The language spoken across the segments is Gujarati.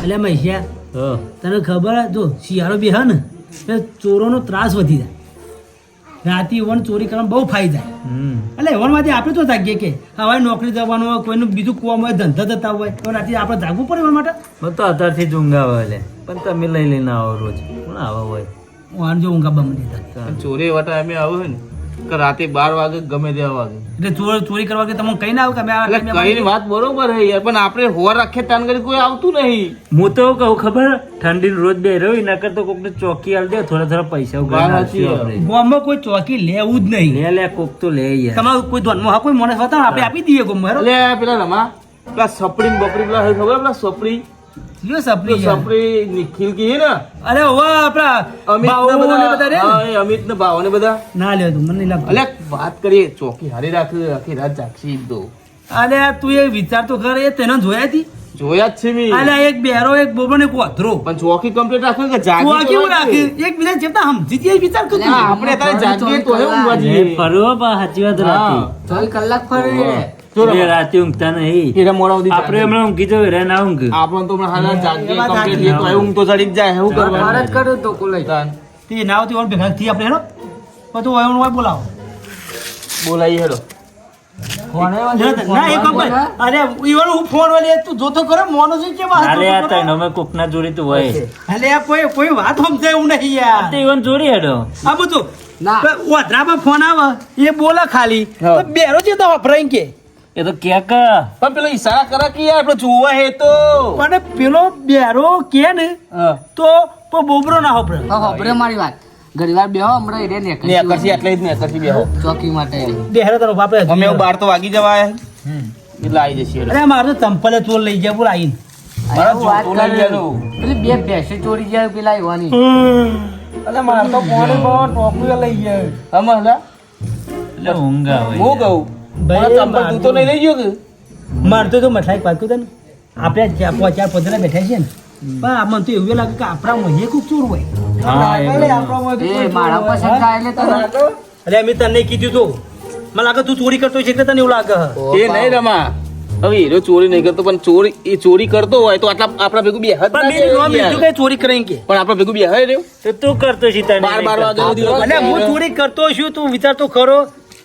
એટલે મહેશિયા તને ખબર જો શિયાળો બી હે ને એટલે ચોરોનો ત્રાસ વધી જાય રાતે વન ચોરી કરવાનું બહુ ફાયદા એટલે એવનમાંથી આપણે તો જાગીએ કે હવે નોકરી જવાનું હોય કોઈનું બીજું કોમ હોય ધંધા જતા હોય તો રાતે આપણે જાગવું પડે એના માટે તો અત્યારથી જ ઊંઘ આવે એટલે પણ તમે લઈ લઈને આવો રોજ કોણ આવા હોય વાન જો ઊંઘા બમણી થાય ચોરી એવા ટાઈમે આવે ને કે રાતે 12 વાગે ગમે તેવા વાગે એટલે ચોરી કરવા કે તમે કઈ ના આવે કે અમે એટલે કઈ વાત બરોબર હે યાર પણ આપણે હોર રાખે તાન કરી કોઈ આવતું નહીં. હું તો કહું ખબર ઠંડી રોજ બે રહ્યો એના કરતા કોક ને ચોકી આલ દે થોડા પૈસા ગામમાં કોઈ ચોકી લેવું જ નહીં લે કોક તો લે યાર તમારું કોઈ ધનમાં હા કોઈ મને બતાવો આપણે આપી દઈએ ગામમાં એટલે પેલા રમા પેલા સપડી ને બપડી પેલા ખબર પેલા સપડી લ્યો સપરી સપડી નિખિલ કી હે ને અરે ઓવા આપડા અમિત ને ભાવ ને બધા ના લ્યો તું મને નહીં લાગતું અલે વાત કરીએ ચોકી હારી રાખી આખી રાત જાગશી તો અરે તું એ વિચાર તો કર એ તેને જોયા હતી જોયા જ છે મી અલે એક બેરો એક બોબો ને કોધરો પણ ચોકી કમ્પ્લીટ રાખો કે જાગી ચોકી રાખી એક બીજા જેતા સમજી જે વિચાર કર આપણે તારે જાગીએ તો હે ઊંઘવા જઈએ ફરવા બા સાચી વાત રાતે 4 કલાક ફરે રાતે ઊંઘતા નહીં આપણે હમણાં ઊંઘી જવે રે ના ઊંઘ આપણને તો હમણાં હાલ જાગીએ કમ્પ્લીટ તો ઊંઘ તો ચડી જ જાય એવું કરવાનું ભારત કરો તો કોલે તે ના આવતી ઓર ભેગા થી આપણે હેરો બધું વાયણ વાય બોલાવો બોલાઈ હેડો ના એ ખબર અરે ઈવન હું ફોન વાળી તું જોતો કરે મોનો છે કે વાત અરે આ તને અમે કોકના જોડી તો હોય અલે આ કોઈ વાત સમજાય એવું નહીં યાર તે ઈવન જોડી હેડો આ બધું ના ઓધરામાં ફોન આવે એ બોલા ખાલી બેરો છે તો વપરાય કે એ તો કે પણ પેલો ઈશારા કરે કે યાર આપણે જોવા હે તો પણ પેલો બેરો કે ને તો બોબરો ના હોપરે હોબરે મારી વાત ઘણીવાર બેહો હમણાં એને ને કરસી એટલે જ ને કરસી બેહો ચોકી માટે બેરો તારો બાપરે અમે 12 તો વાગી જવાય એટલે આવી જશે અરે મારે તો ચંપલે ચોર લઈ જાય બોલ આઈન મારા જોતો લઈ ગયો પેલી બે ભેંસે ચોરી જાય પેલા ઈવાની અલે મારે તો કોણે પણ ટોકુએ લઈ જાય હમલા એટલે ઊંઘ આવે હું કહું ભાઈ ચંપલ તું તો નહીં લઈ ગયો કે મારતો તો મઠાઈ વાત કરું ને આપણે ચાર પદરા બેઠા છે ને પણ આમાં તો એવું લાગે કે આપણામાં એક ચોર હોય એ મારા પાસે જાય એટલે અરે મેં તને કીધું તો મને લાગે તું ચોરી કરતો છે એટલે તને એવું લાગે એ નહીં રમા હવે હીરો ચોરી નહીં કરતો પણ ચોરી કરતો હોય તો આટલા આપણા ભેગું બે હાથ બીજું કઈ ચોરી કરે કે પણ આપણા ભેગું બે હાય રહ્યો તો તું કરતો છે તને 12 વાગે અને હું ચોરી કરતો છું તું વિચાર તો ખરો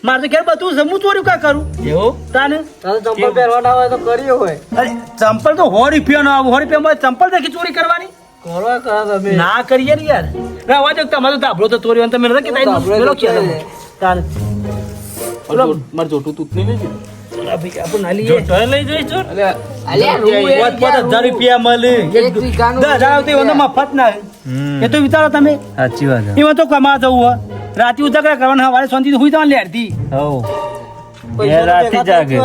મારે તો ઘેર બધું હું ચોરી કા કરું એવું તાને ચંપલ પહેરવાના હોય તો કર્યો હોય અરે ચંપલ તો 100 રૂપિયા નો 100 રૂપિયા ચંપલ દેખી ચોરી કરવાની કરવા કરા તમે ના કરીએ ને યાર રાવા જો તમારો ધાબળો તો ચોરી તમે નથી કે પેલો કે તાને માર જોટું તૂટ નહીં લઈ ભાઈ આપણે ના લઈએ તો લઈ જઈ છો અલ્યા રૂ 5000 રૂપિયા મળે એક વીઘાનું 10,000 તો એનો મફત ના એ તો વિચારો તમે સાચી વાત એમાં તો કમા જવું હોય રાતે ઉજાગરા કરવાના હવારે શાંતિ હુઈ જવાનું લેરથી હવ એ રાતે જાગે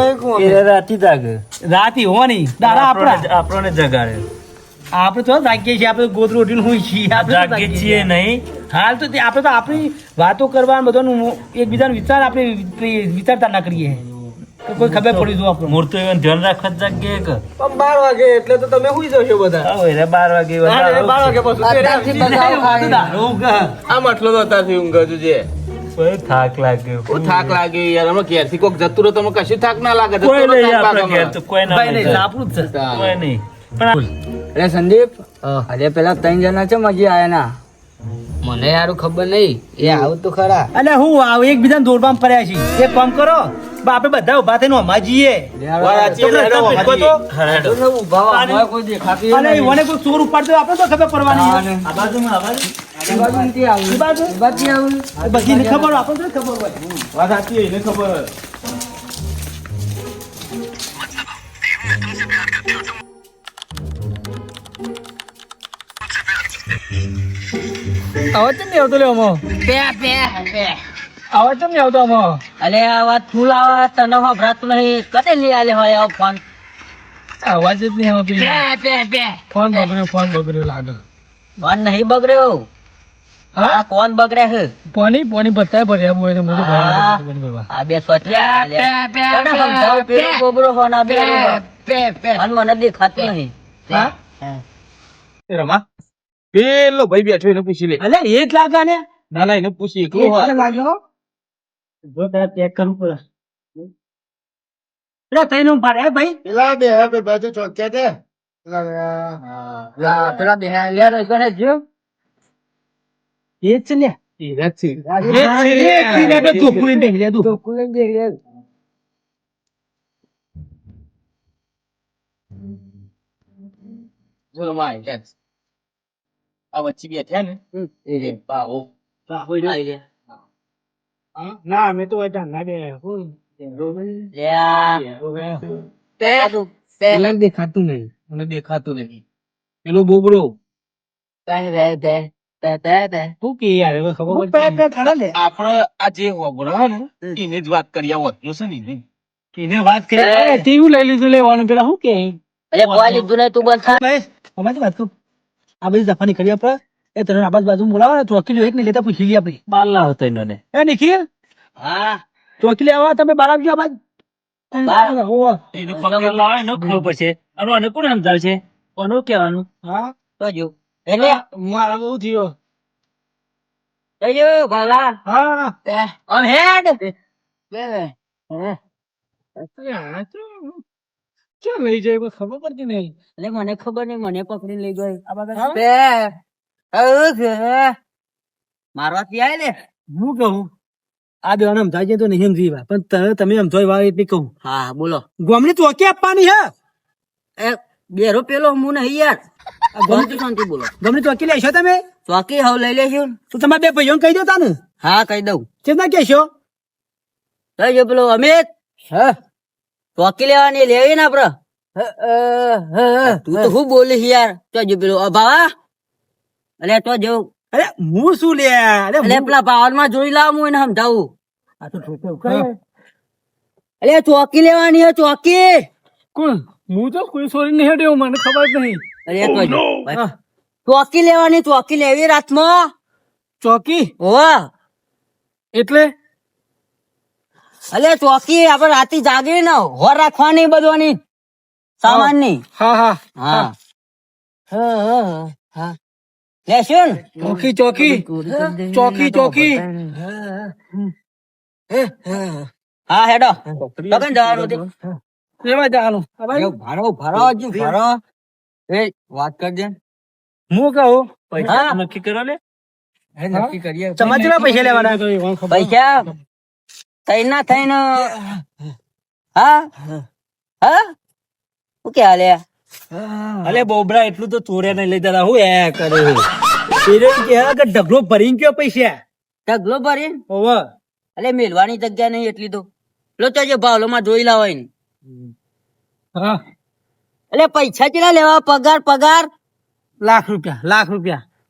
એ રાતે જાગે રાતે હોવાની દાડા આપણા આપણને જગાડે આપણે તો જાગીએ છીએ આપણે ગોદરું ઉઠીને હુઈ છીએ આપણે તો જાગીએ છીએ નહીં હાલ તો આપણે તો આપણી વાતો કરવા બધાનું એકબીજાનો વિચાર આપણે વિચારતા ના કરીએ તો કોઈ ખબર પડી જો આપણું મૂળ તો even ધ્યાન રાખવા જ જાગીએ કે 12 વાગે એટલે તો તમે હુઈ જશો બધા હવે રે 12 વાગે અત્યારથી બગાવ ખાય આ મટલો તો અત્યારથી ઊંઘ હજુ છે કોઈ થાક લાગ્યો થાક લાગે યાર અમે ઘેરથી કોક જતું રહો તમે કશું થાક ના લાગે કોઈ નહીં આપણે ઘેર તો કોઈ ના ભાઈ નહીં જાય. આપણું જ છે કોઈ નહીં પણ અરે સંદીપ અરે પેલા 3 જણા છે મજી આયા ના મને યારું ખબર નહીં એ આવું તો ખરા અને હું આવ એકબીજાને દોડવામાં પડ્યા છીએ એક કામ કરો આપણે બધા ઉભા થઈને હોમાં જઈએ કોઈ દેખાતી અને મને કોઈ ચોર ઉપાડતો હોય આપણે તો ખબર પડવાની આ બાજુમાં આ બાજુ બધી ખબર હોય, આપણે તો ખબર હોય વાત સાચી એને ખબર અવાજ કેમ નહીં આવતો લે અમો અવાજ કેમ નહીં આવતો અમો અલે આ વાત ફૂલ આવા તને ભરાતું નહીં કદે લઈ આલે હોય આ ફોન અવાજ જ નહીં આવતો બે ફોન બગડ્યો લાગે ફોન નહીં બગડ્યો હા કોણ બગડે છે પોની બતાય ભર્યા હોય તો મોટું આ બે સોટિયા તને સમજાવ પેલો ગોબરો ફોન આ બે અને મને દેખાતું નહીં હા રમા પેલો ભાઈ બેઠો એને પૂછી લે અલે એ જ લાગે ને ના ના એને પૂછી એકલો હોય લાગ્યો જો તારે ચેક કરવું પડે એટલે તૈનું પાડે ભાઈ પેલા બે હવે બાજુ ચોક્યા છે પેલા બેહા લે રે કરે જો એ જ છે ને બોલો માય ટેક્સ આ વચ્ચે બેઠા ને એ બાવો ના અમે તો ના બે દેખાતું નહીં મને દેખાતું નહીં પેલો બોબડો શું કે યાર હવે ખબર પડતી આપણે આ જે હોબળા ને એને જ વાત કરી આવો છે ને એને. એને વાત કરી ટીવી લઈ લીધું લેવાનું પેલા શું કે લીધું ને તું બસ ભાઈ અમારી વાત કરું આ બધી દફાની કરી આપણે એ તને આબાદ બાજુ બોલાવો ને ચોકી એક ને લેતા પૂછી લઈએ આપણે બાર લાવો તો એને એ નિખિલ હા ચોકી લેવા તમે બાર આવજો આબાદ એનો પગાર લાવે ને ખબર પડશે અને આને કોણ સમજાવે છે કોનું કહેવાનું હા તો જો એટલે મારા બહુ થયો જજો ભલા હા ઓમ હેડ ક્યાં લઈ જાય કોઈ ખબર પડતી નહીં એટલે મને ખબર નહીં મને પકડી લઈ ગઈ મારવા ત્યાં ને હું કહું આ બેવાને સમજાય છે તો નહીં સમજી ભાઈ પણ તમે સમજાય વાર એટલી કહું હા બોલો ગોમની ચોકી આપવાની હે એ બેરો પેલો હું નહીં યાર ગમતી શાંતિ બોલો ગમની ચોકી લેશો તમે ચોકી હવે લઈ લેશું તો તમારા બે ભાઈઓને કહી દેતા ને હા કહી દઉં ચેતના કહેશો લઈ જો પેલો અમિત હા ચોકી લેવાની લેવી ને આપડે તું તો શું બોલીશ યાર તો જો પેલો ભાવા અલે તો જો અરે હું શું લે અરે અલે પેલા પાવર માં જોઈ લાવ હું એને સમજાવું આ તો ઠોકો કરે અલે ચોકી લેવાની હે ચોકી કોણ હું તો કોઈ સોરી નહીં હેડ્યો મને ખબર જ નહીં અરે તો જો ચોકી લેવાની ચોકી લેવી રાતમાં ચોકી ઓ એટલે અલે ચોકી આપડે રાતે જાગી ને હોર રાખવાની બધવાની સામાન ની હા હા હા હા લેશું ચોકી ચોકી ચોકી ચોકી હા હેડો લગન જવાનું હતું લેવા જવાનું ભારો ભારો હજુ ભારો એ વાત કરજે હું કહું હા નક્કી કરો ને નક્કી કરીએ સમાચાર પૈસા લેવાના પૈસા થઈને થઈને હા હા શું કે હાલે અલે બોબરા એટલું તો ચોરે નહીં લઈ જતા હું એ કરે એને કે ઢગલો ભરીને કયો પૈસા ઢગલો ભરીને ઓવા અલે મેલવાની જગ્યા નહીં એટલી તો લો તો જે ભાવલો માં જોઈ લાવો એને હા એટલે પૈસા કેટલા લેવા પગાર પગાર લાખ રૂપિયા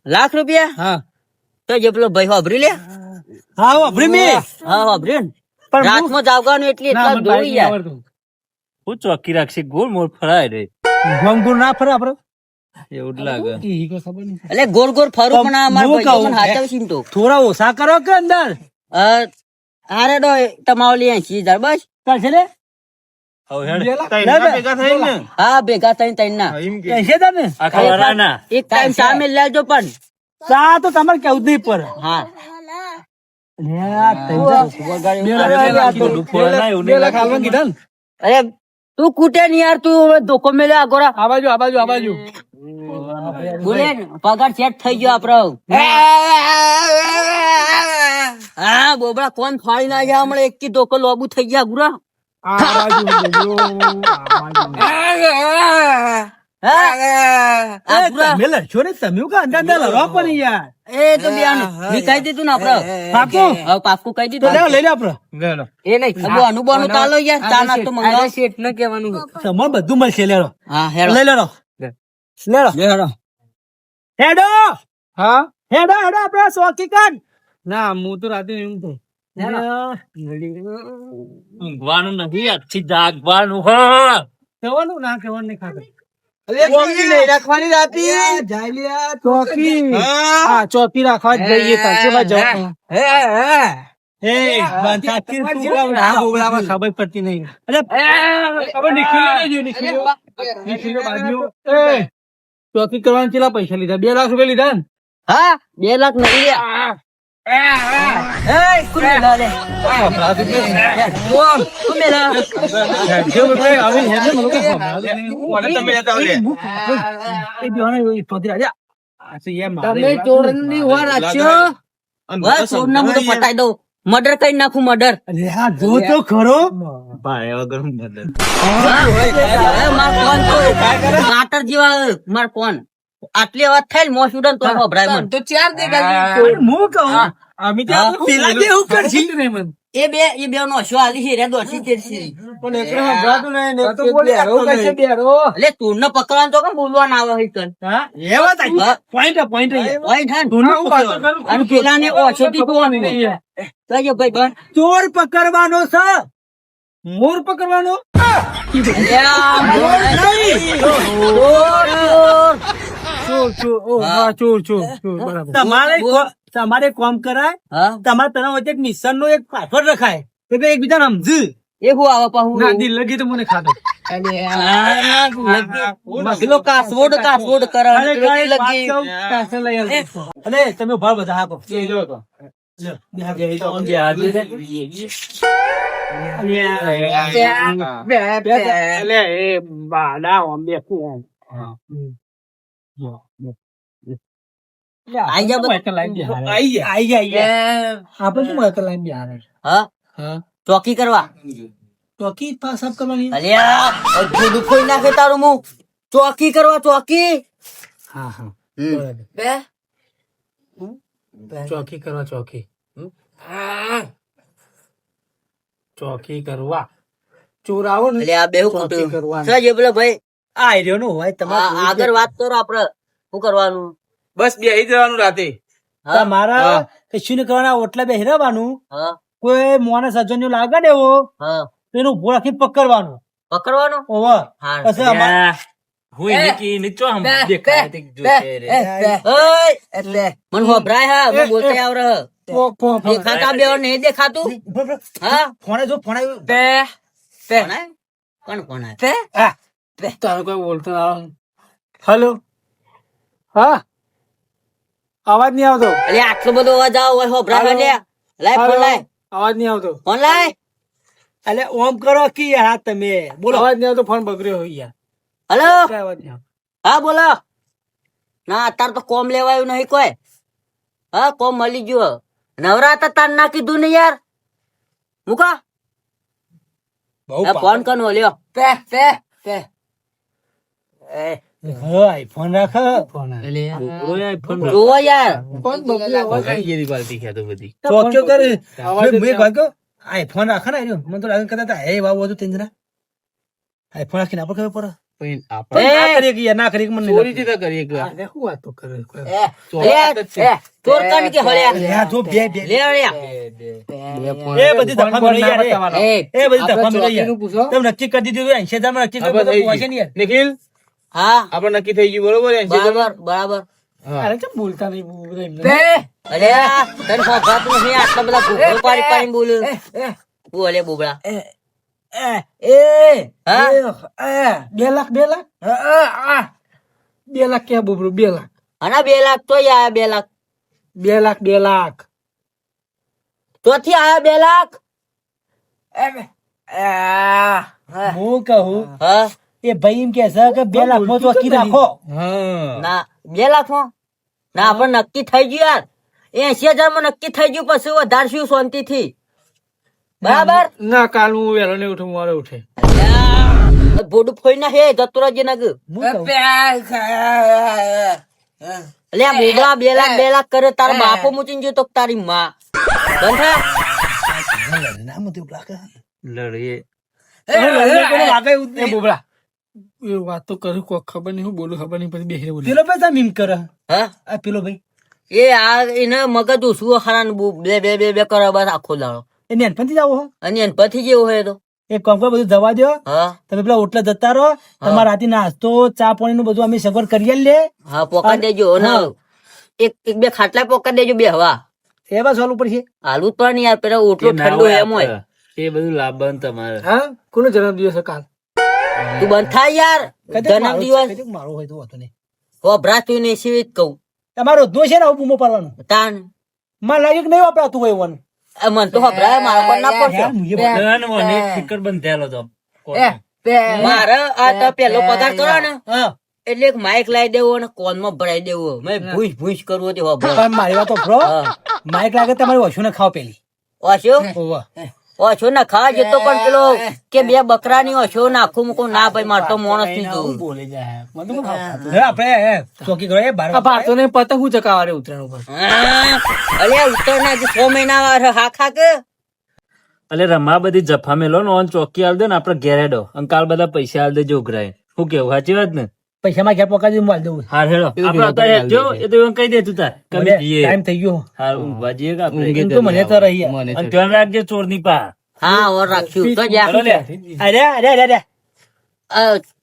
લાખ રૂપિયા હા તો જે પેલો ભાઈ વાપરી લે હા વાપરી મે હા વાપરી ને પણ રાતમાં જાગવાનું એટલે એટલા દોડી યાર હું ચોકી રાખશે ગોળ મોર ફરાય રે ગોમગુર ના ફરે આપડે એવું જ લાગે ખબર નહીં એટલે ગોળ ગોળ ફરું પણ આ મારા ભાઈઓ મને હાચવશે ને તો થોડા ઓછા કરો કે અંદર હારે ડો તમારો લઈ 80,000 બસ ચાલશે ને હા ભેગા થઈને ત્રણ ના એસે તા ને આખા વરાના એક ટાઈમ સામે લેજો પણ ચા તો તમારે કેવું જ નહીં પર હા અરે તું કૂટે નહીં યાર તું હવે ધોકો મેલે આગોરા આ બાજુ બોલે ને, પગાર સેટ થઈ ગયો આપડે હા બોબડા કોણ ફાડી ના ગયા હમણાં એક થી ધોકો લોબુ થઈ ગયા ગુરા તમે લડશો ને તમે અંદર લડવા પણ યાર એ તો બિયાન કહી દીધું ને આપડે પાકું હવે પાક્કું કહી તો દીધું લેવો લઈ લે આપડે એ નહીં અનુભવ ચાલો યાર ચા નાસ્તો મંગાવો શેઠ ને કહેવાનું તમારે બધું મળશે લેરો હા હેડો લઈ લેરો હેડો હેડો હા હેડો આપડે સોકી કાઢ ના હું તો રાતે એમ તો ઊંઘવાનું નથી આથી જાગવાનું હ કહેવાનું ના કહેવાનું નહીં ખાતું ચોકી રાખવા જ જઈએ ખબર પડતી નહીં ચોકી કરવાના કેટલા પૈસા લીધા 2 લાખ રૂપિયા લીધા ને હા 2 લાખ નહીં કોણ મેલા લે? કોણ મેલા? તમે ચોરની વાર રાખ્યો? બસ ચોરના હું તો પટાઈ દઉં. મર્ડર કરી નાખું, મર્ડર. જો તો ખરો માર કોણ તો કાતર જેવા માર કોણ આટલી વાત થાય ને મોં સુડન તો ખબરાય મને. હું કહું અમે પેલા કેવું કરશી એ બે નો શો આલી છે રે દોશી તેરસી. એટલે તુરને પકડવાનું તો કેમ બોલવા ના આવે હઈ કન? પોઈન્ટ ઓય ઠાન અને પેલાને ઓછોથી જોવાનું નહીં. કહેજો ભાઈ બન. ચોર પકડવાનો છે મોર પકડવાનો અલ્યા, મોર નહીં. ચોર, ચોર. તમારે કોમ કરાય હા? તમારે તને વચ્ચે એક નિશાન નો એક પાછળ રખાય તો બે એકબીજા સમજ એ હું આવે પાહુ? લગી તો મને ખાધો પેલો કાસવોડ કરે અને પેલી લગી. અરે તમે ભાવ બધા હાકો આઈ જા બધા. હા? ચોકી કરવા. ચોકી પાસ સાફ કરવાની અલ્યા બધું ખોઈ નાખે તારું મું. ચોકી કરવા, ચોકી. હા હા બે ચોકી કરવા ચોકી કરવા ચોરાવો ને અલ્યા બે ચોકી કરવાની. સજ પેલો ભાઈ આ આઈડિયો નો હોય તમારે આગળ વાત કરો આપડે શું કરવાનું. બસ બેહી જવાનું રાતે હા? તમારા કશું ને કરવાના ઓટલા બેહી રહેવાનું હા? કોઈ મોને સજ્જન નું લાગે ને એવો હા? તો એનું ઉભો રાખી પકડવાનું પકડવાનું. ઓવર હા. પછી અમારે એટલે મને હોભરાય હા હું બોલતે આવડે હ. દેખાતા બે નહીં દેખાતું. હા? ફોને જો ફોને કોણ આય? કોણ આય? તારો કોઈ બોલતો હેલો હા અવાજ નહીં આવતો અલે આટલો બધો અવાજ આવો હોય હોભરાય લે. લાય ફોન લાય. અવાજ નહીં આવતો ફોન લાય. એટલે ઓમ કરો કે યાર તમે બોલો અવાજ નહીં આવતો ફોન બગડ્યો હોય યાર હલો. કઈ અવાજ નહીં આવતો હા બોલો. ના અત્યારે તો કોમ લેવાયું નહીં કોઈ. હા કોમ મળી ગયો. નવરાતા તાર ના કીધું ને યાર. મુકા ફોન કનો લ્યો. ફોન રાખ ફોન જોવો યાર. ચોક્યો કરે મેં ભાગ્યો આઈફોન રાખે ને મને તો લાગે કદાચ હે વાવ હતું તેંજના આઈફોન રાખીને આપણે ખબર પડે ના કરીએ કે યાર ના કરીએ કે મને ચોરી જીતા કરીએ કે અરે શું વાતો કરે ચોર કન કે હળ્યા. યાર જો બે બે લે હળ્યા. એ બધી દફા મેળવી યાર એ બધી દફા મેળવી યાર તમે નક્કી કરી દીધું 80,000 માં નક્કી કરી પહોંચે ને યાર નિખિલ હા આપડે નક્કી થઈ ગયું બરોબર બરાબર. અરે કેમ બોલતા નહીં અરે તને ખબર નથી આટલા બધા ભૂખો પાડી પાડીને બોલું. બોલે બોબડા. હા? 2 લાખ 2 લાખ ક્યાં બોબરું 2 લાખ આના 2 લાખ તો આયા 2 લાખ 2 લાખ ચોથી આયા 2 લાખ. હું કહું હા? એ ભાઈ એમ કે છે કે 2 લાખ માં ચોકી રાખો ના 2 લાખ માં ના આપણે નક્કી થઈ ગયું યાર. 80,000 માં નક્કી થઈ ગયું પછી વધારશું શાંતિ થી. બરાબર ના કાલ હું વેલો નહીં ઉઠું મારે ઉઠે બોડું ફોઈ ના હે જતુરાજી નગ. અલ્યા બોબડા 2 લાખ 2 લાખ કરે તારા બાપો મૂચીને જો તો તારી માં બંધા બોબડા એ વાત તો કરું કોઈ ખબર નહીં હું બોલું ખબર નહીં પછી બેસી બોલું પેલો ભાઈ મીમ કરે હા આ પેલો ભાઈ એ આ એને મગજ ઓછું ખરા બે કરે બસ આખો દાડો. એ નેનપણથી જ આવો હો અને એને પછી જેવું હોય તો એક કામ કરો બધું જવા દો હા તમે પેલા ઓટલા જતા રહો તમારા રાતે નાસ્તો ચા પાણી નું બધું અમે સગવડ કરી લે હા પોકા દેજો અને એક બે ખાટલા પોકા દેજો બે હવા એ બસ સોલ્વ પડશે હાલું પણ યાર પેલા ઓટલો ઠંડુ એમ હોય. એ બધું લાભન તમારે હા કોનો જન્મદિવસ કાલ તું બંધ થાય યાર જન્મ દિવસ મારો હોય તો વાતો નહીં વભરાતું ને સિવાય જ કહું તમારો રોજનો છે ને આવું બૂમો પાડવાનું તાન મને લાગે કે નહીં વાપરાતું હોય વન મને તો ખબર મારા પર ના પડશે સ્પીકર બંધ થયેલો તો મારે આ તો પેલો પગાર કરો ને એટલે એક માઇક લાવી દેવો અને કોન માં ભરાઈ દેવો મેં ભૂસ ભૂસ કરવું તે વાપરો મારી વાત તો માઇક લાગે તમારી ઓછું ને ખાવ પેલી ઓછો ના ખાવા જતો પણ પેલો કે બે બકરા ની ઓછો નાખું મૂકું ના ભાઈ મારે તો માણસ નહીં જોવું બોલે જાય આપડે ચોકી કરો ભારતો ને પતંગ હું ચકાવા ઉતરાણ ઉપર અરે ઉત્તર ના 6 મહિના હા ખા કે એટલે રમા બધી જફા મેલો ને ઓન ચોકી આલ દે ને આપડે ઘેર હેડો અને કાલ બધા પૈસા આલ દેજો ઉઘરાય શું કેવું સાચી વાત ને પૈસા માં ઘેર પકડી મોબાઈલ દઉં હા હેડો આપડે અત્યારે જો એ તો એમ કહી દે તું તાર કभी જઈએ ટાઈમ થઈ ગયો હા ઊંઘવા જઈએ કે આપણે તો મને તો રહી અને ધ્યાન રાખજે ચોર ની પા હા ઓર રાખ્યું તો જા ચલો લે અરે અરે અરે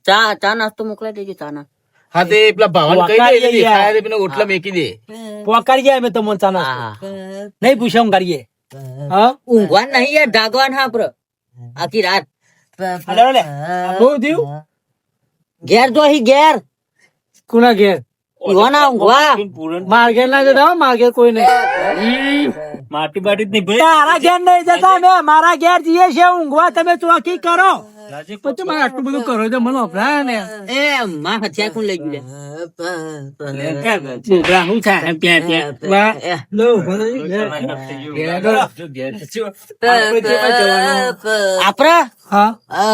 ચા નાસ્તો મોકલાઈ દેજો ચા નાસ્તો હા તે પેલા ભાવન કહી દે ખાયા પેલા ઓટલા મેકી દે પોકારી ગયા અમે તો મન ચાના નહીં પૂછ્યા હું કરીએ હા ઊંઘવાન નહીં યાર જાગવાન હા પ્ર આખી રાત અરે લે બહુ થયું ઘેર જો હી ઘેર કુના ઘેર ઈવાના ઊંઘવા માર ઘેર ના જતા માર ઘેર કોઈ નહીં માટી બાટી જ નહીં ભાઈ તારા ઘેર નહીં જતા મેં મારા ઘેર જઈએ છે ઊંઘવા તમે ચોકી કરો પછી મારે આટલું બધું કરો તો મને અપરાય ને એ માં હથિયાર કોણ લઈ ગયું શું થાય આપડે હા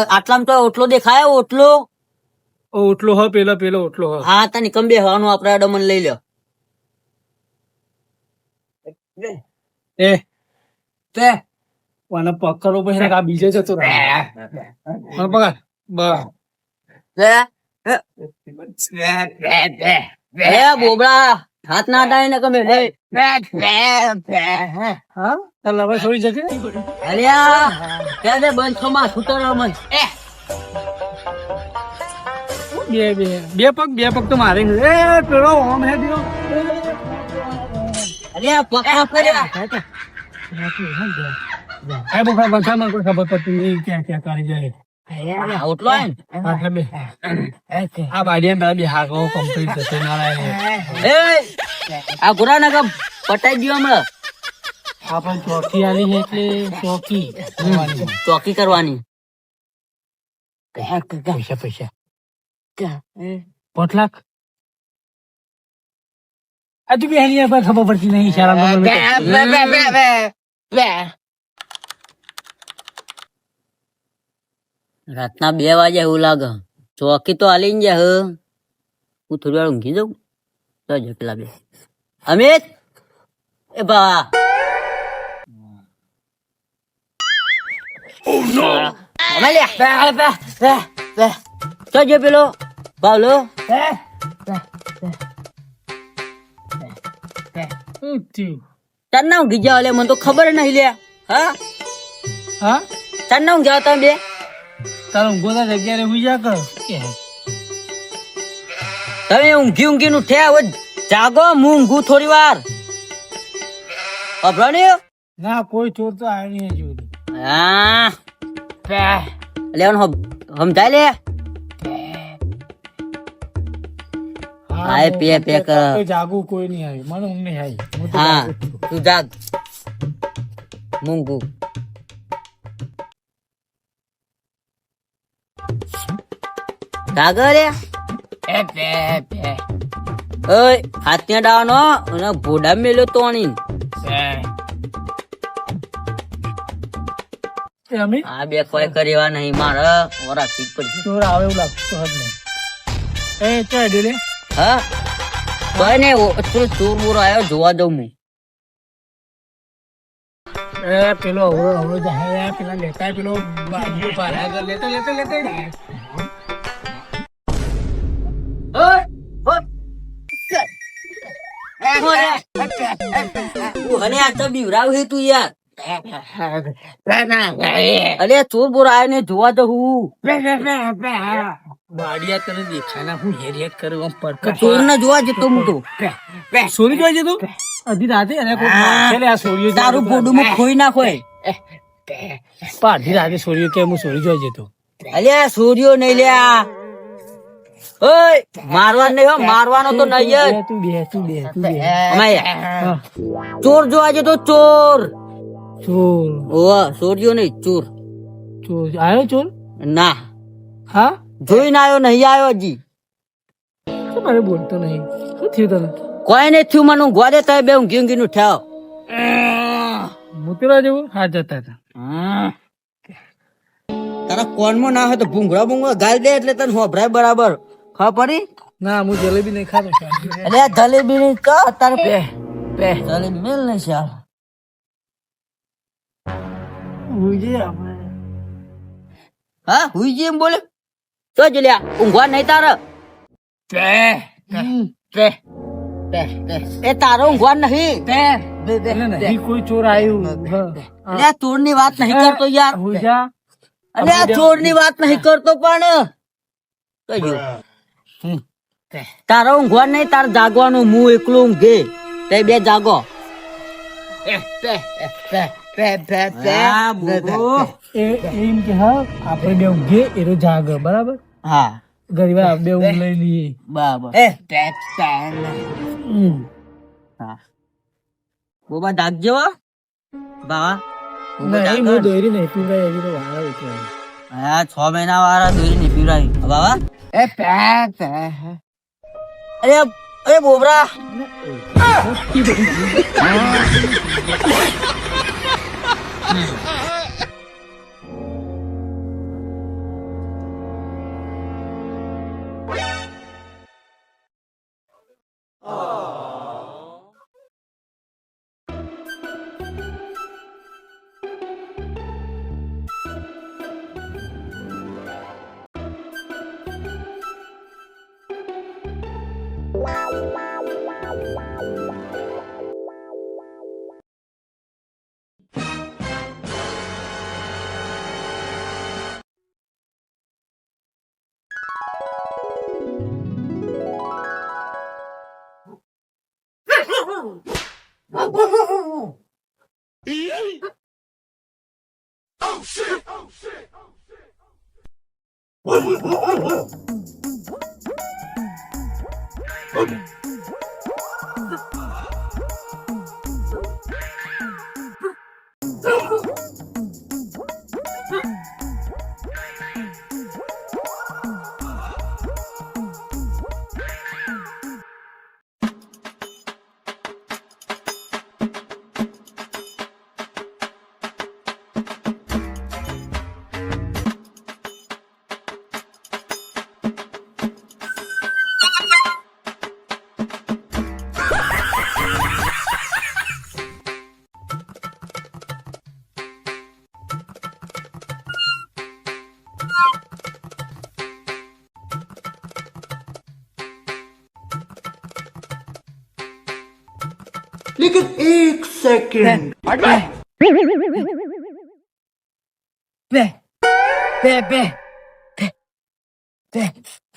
આટલામાં તો ઓટલો દેખાય ઓટલો ઓટલો હો પેલો પેલો ઓટલો હો હા તને કંબે હવાનું આપડે અડમન લઈ લ્યો એ તે વાના પકડો પછી આ બીજે જતો રહે પકડ એ બોબડા હાથ ના અડાય ને કમે હા ચાલ હવે છોડી જશે અલ્યા તે બંધ ખમા સુતર મન બે પગ તો મારે એ પેલો ઓમ હે દિયો અલ્યા પકડા કર્યા એ બોખા બંધામાં કોઈ ખબર પડતી નહીં ક્યાં ક્યાં કરી જાય ઓટલો હે આ બાડિયા બે હાગો કમ્પ્લીટ થશે નારાયણ એ આ ગુરા ના કમ પટાઈ ગયો હમણાં આપણે ચોકી આલી છે એટલે ચોકી ચોકી કરવાની પૈસા 5 લાખ આ તું બેહની પર ખબર પડતી નહીં રાતના 2 વાગે એવું લાગે ચોકી તો હાલી ને જાય હું થોડી વાર ઊંઘી જાઉં તો જટલા બે અમિત એ બા જો પેલો બાવલો ચાર ના ઊંઘી જાવ મને તો ખબર નહીં લે હા હા ચાર ના ઊંઘી જાવ તમે બે તારો ઊંઘો જગ્યાએ હુઈ જા કર તમે ઊંઘી ઊંઘી નું ઠે હવે જાગો હું ઊંઘું થોડી વાર અભરાણી ના કોઈ ચોર તો આવ્યો નહીં હજુ હા લેવાનું સમજાય લે હાય પે પે કર જાગુ કોઈ નહીં આવ્યું મને ઊંઘ નહીં આવી હા તું જાગ મૂંગું જાગ રે ઓય હાથ ત્યાં ડાવાનો અને ભોડા મેલ્યો તોણી અમી આ બે કોઈ કરેવા નહીં મારે રાખવી જ પડશે ચોર આવે એવું લાગતું જ નહીં એ ચાલ ડેલે હા કોઈ ને ચોર બોર આવ્યો જોવા દઉં હું એ પેલો અવળો જાય પેલા લેતા પેલો બાજુ પારા લેતા અને આ તો બીવરાવ હે તું યાર અરે ચોર બોર આવ્યો ને જોવા દઉં હું બાડિયા તને દેખાય ના હું હેરિયત કરું આમ પડકર ચોર ને જોવા જતો હું તો સોરી જોઈ જતો અધી રાતે એને કોઈ નાખેલે આ સોરીઓ તારું ફોડું માં ખોઈ નાખોય અધી રાતે સોરીઓ કે હું સોરી જોઈ જતો અલ્યા સોરીઓ નહીં લ્યા ઓય મારવાનું નહીં હો, મારવાનો તો નહીં જ. તું બે અમાય ચોર જોવા જતો ચોર. ચોર ઓવા ચોર જો નહીં ચોર. ચોર આવ્યો ચોર ના હા જોઈને આવ્યો નહીં આવ્યો હજી. શું મારે બોલતો નહીં શું થયું તને કોઈ નહીં થયું મને ઊંઘવા દે તારે બે ઊંઘી ઊંઘી નું ઠાવ. મોતીરા જેવું હા જતા હતા તારા કોનમાં ના હોય તો ભૂંગળા ભૂંગળા ગાલ દે એટલે તને હોભરાય બરાબર. ખબર પડી? ના હું જલેબી નહીં ખાતો અરે જલેબી ની તો તારે બે જલેબી મેલ ને ચાલ. હા હુઈ જી એમ બોલે તો જ લ્યા ઊંઘવા નહીં તારે. એ તારો ઊંઘવા નહીં. નહીં કોઈ ચોર આવ્યું અરે ચોર ની વાત નહીં કરતો યાર. હુજા અરે આ ચોર ની વાત નહીં કરતો પણ તો જો. તારો ઊંઘવા નહીં તાર જાગવાનું. હું એકલું ઊંઘે તે બે જાગો. હા, બોલો. એમ કે હા આપણે બે ઊંઘે એનો જાગ બરાબર હા ગરીબા બે ઊંઘ લઈ લઈએ બરાબર. હા બોબા જાગજો હો. બાવા નહીં હું દોરી નહીં પીવડાય હજી તો વાળા ઉતરે હા 6 મહિના વાળા દોરી ની પીવડાવી બાવા. અરે અરે બોબરા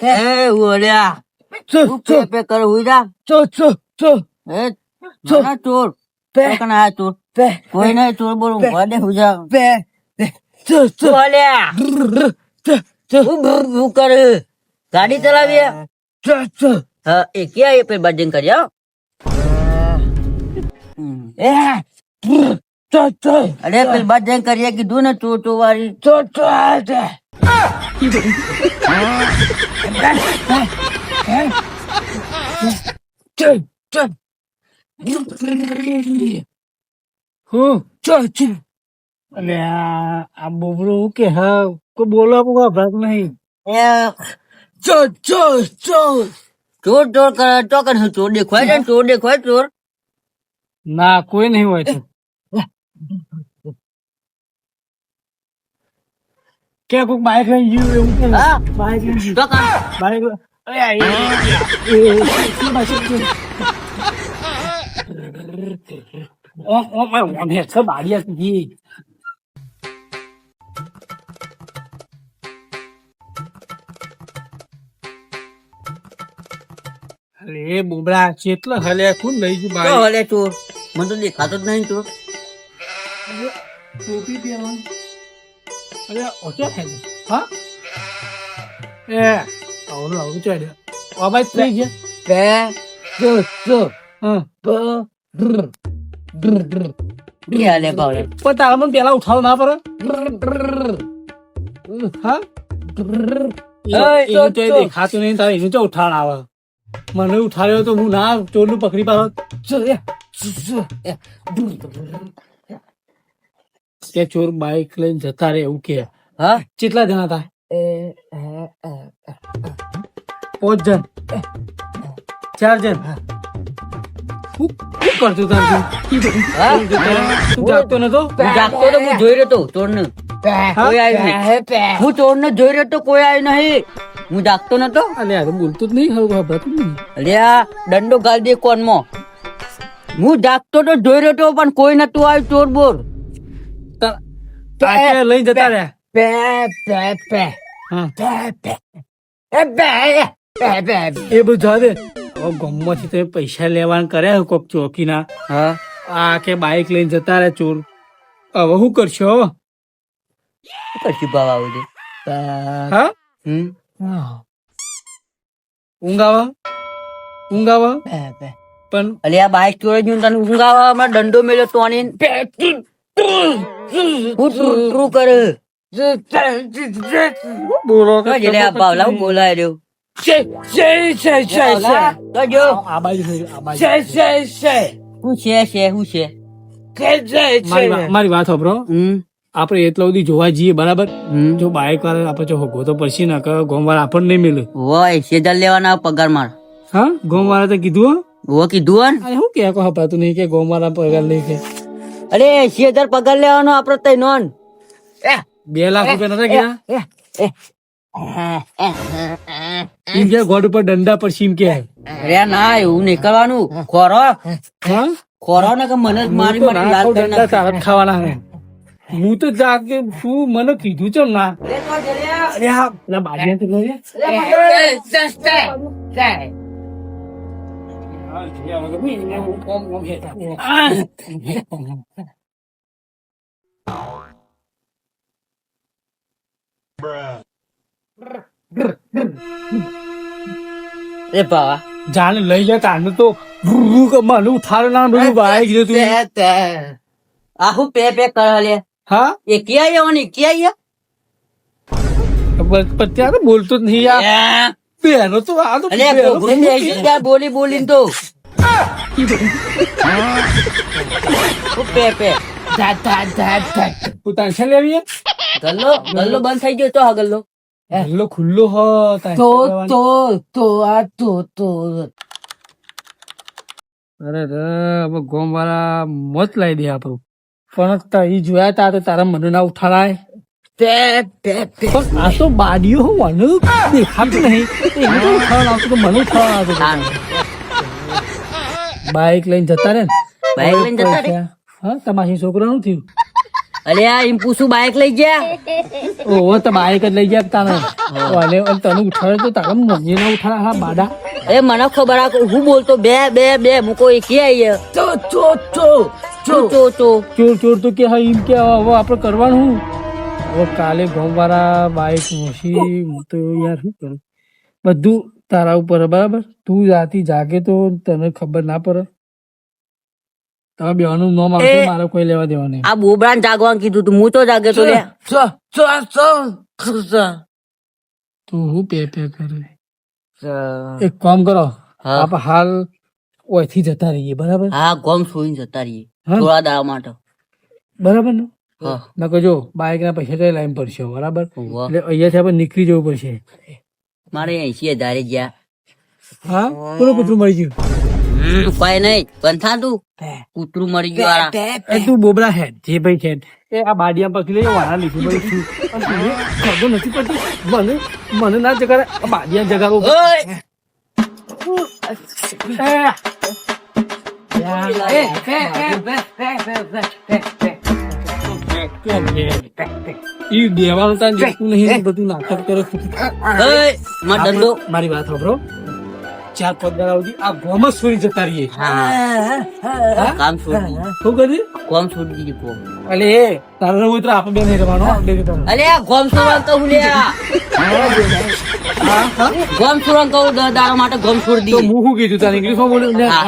એ ઓલ્યા તું પે કર હુઈ જા. એ ના ચોર કના આ ચોર કોઈ નહીં ચોર બોલું વાડે હુઈ જા. ઓલ્યા હું કર ગાડી ચલાવી હા એ ક્યાં એ પે બાજિંગ કર્યા. અરે પેલી બાજિંગ કરીએ કીધું ને ચોર વાળી અલે આ બોબડો હું કે હા કોઈ બોલવા ભાગ નહીં ચોર કરે તો કર ચોર દેખાય છે ચોર દેખાય ચોર. ના કોઈ નહીં હોય તો કે કોઈક બાઈક લઈને ગયું એવું કે હા બાઈક લઈને ગયું તો કર બાઈક અરે બારીયા અરે બોબડા કેટલો હલે કોણ લઈ ગયું તો બાઈક હલે ચોર મને તો દેખાતો જ નહીં ચોર. ટોપી પહેરવાનું અરે ઓછો થાય હા એ આવડું આવડું ચાલ્યા અવાજ થઈ ગયા પે ચો ચો હા પ ડ્ર ડ્ર ડ્ર ક્યાં લે બાવળે પણ તારા મને પેલા ઉઠાવ ના પડે હા એનું તો એ દેખાતું નહીં તારે એનું તો ઉઠાણ આવે મને ઉઠાડ્યો તો હું ના ચોરનું પકડી પાડો કે ચોર બાઈક લઈને જતા રે એવું કે હા કેટલા જણા હતા 5 જણ 4 જણ શું કરતો તાર તું જાગતો નતો હું જાગતો તો હું જોઈ રહ્યો તો ચોરને કોઈ આવ્યું નહીં હું ચોરને જોઈ રહ્યો તો કોઈ આવ્યું નહીં હું જાગતો નતો અલે આ તો બોલતું જ નહીં હવે ખબર નહીં અલ્યા દંડો ગાલ દે કોનમાં હું જાગતો તો જોઈ રહ્યો તો પણ કોઈ નતું આવ્યું ચોર બોર લઈને જતા રહ્યા પે પે પે હા પે પે એ બધું જા દે હવે ગમમાંથી તમે પૈસા લેવાનું કર્યા કોક ચોકીના હા આ કે બાઈક લઈને જતા રહ્યા ચોર હવે શું કરશો હવે કશું ભાવ આવું છે હા ઊંઘ આવે પણ અલ્યા બાઈક ચોરે જ તને ઊંઘ આવે હમણાં દંડો મેલ્યો તો હું ટ્રુ કરે બોલો બાવલા હું બોલાય રહ્યો આ બાજુ થઈ ગયું, આ બાજુ. હું છે મારી વાત સાંભળો આપણે એટલા સુધી જોવા જઈએ બરાબર જો બાઈક વાળા આપણે જો હોગો તો પડશે ને કે ગોમ વાળા આપણને નહીં મળે હોય 80,000 લેવાના પગાર માર હા ગોમ વાળા તો કીધું વો કીધું આ શું કે હપાતું નહીં કે ગોમ વાળા પગાર નહીં કે અરે 80,000 પગાર લેવાનો આપડે તઈ નોન 2 લાખ રૂપિયા નતા ગયા એમ કે ગોડ ઉપર દંડા પર સીમ કે અરે ના એવું નહીં કરવાનું ખોરો હા ખોરો ને કે મને જ મારી મારી લાલ કરી દંડા તારા જ ખાવાના હે હું તો જાગે શું મને કીધું છે ના અરે હા પેલા બાજુ તો લઈ એ બાવા જાને લઈ જા તાને તો મને ઉઠાડો ના બધું બાઈક જતું આહુ પે પે કર લે હા એ ક્યાં આવવાની ક્યાં પણ ત્યાં તો બોલતો જ નહીં યાર બેનો તો આ તો અલે બેનો ઘોઘરી બેસી ગયા બોલી બોલીને તો હું પે પે તું ટેન્શન લેવી ગલ્લો ગલ્લો બંધ થઈ ગયો તો હા ગલ્લો ગલ્લો ખુલ્લો હો અરે રે હવે ગોમ વાળા મોત લાવી દે આપણું પણ ઈ જોયા તા તો તારા મને ના ઉઠાડાય પણ આ તો બાડીઓ હું મને દેખાતું નહીં એને તો ઉઠાડવા આવતું તો મને ઉઠાડવા આવતું બાઈક લઈને જતા રે ને બાઈક લઈને જતા રે? હા તમારી છોકરાનું થયું અલે આ એમ પૂછું બાઈક લઈ ગયા ઓહો તો બાઈક જ લઈ ગયા તાને અને તને ઉઠાડે તો તારા મમ્મી ને ઉઠાડે હા બાડા એ મને ખબર આ હું બોલતો બે બે બે મૂકો એ ક્યાં ચો ચોર ચોર તો કે હા એમ કે હવે આપણે કરવાનું શું? હવે કાલે ગામ વાળા બાઈક મોસી હું તો યાર શું કરું બધું તારા ઉપર હે, બરાબર તું રાતી જાગે તો તને ખબર ના પડે તમે બેવાનું નામ આવશે મારે કોઈ લેવા દેવા નહીં આ બોબડા જાગવાનું કીધું તું હું તો જાગે તો લે તું હું પે કરે એક કામ કરો હા. આપણે હાલ ઓયથી જતા રહીએ બરાબર હા ગોમ સોઈને જતા રહીએ હા? થોડા દાવા માટે બરાબર ને હા નકર જો બાઈક ના પૈસા તો લાઈન પડશે બરાબર વાહ. એટલે અહીંયાથી આપણે નીકળી જવું પડશે મારે 80,000 ગયા હા બોલો કૂતરું મળી ગયું ઉપાય નહીં બંધા તું કૂતરું મરી ગયું એ તું બોબડા હેડ જે ભાઈ હેડ એ આ બાડિયા પકડી લઈ વાળા લીધું ભાઈ છું પણ તને ખબર નથી પડતી મને ના જગાડે આ બાડિયા જગાડો ઈ દેવાનું તાન જતું નહીં બધું નાટક કરે મારો દંડો મારી વાત સાંભળો ચાર પાંચ દાડા સુધી આ ગોમ જ સુરી જતા રહીએ. હા કામ છોડી દીધું. શું કરી કોમ છોડી દીધું કોમ. અલે તારે રહેવું હોય તો આપણે બે નહીં રહેવાનું હો, બે નહીં અલે આ ગોમ છોડવાનું કહું લ્યા. ગોમ છોડવાનું કહું 10 દાડા માટે ગોમ છોડી તો દીધી. હું શું કીધું તારે ઇંગ્લિશમાં બોલ્યું ને? હા.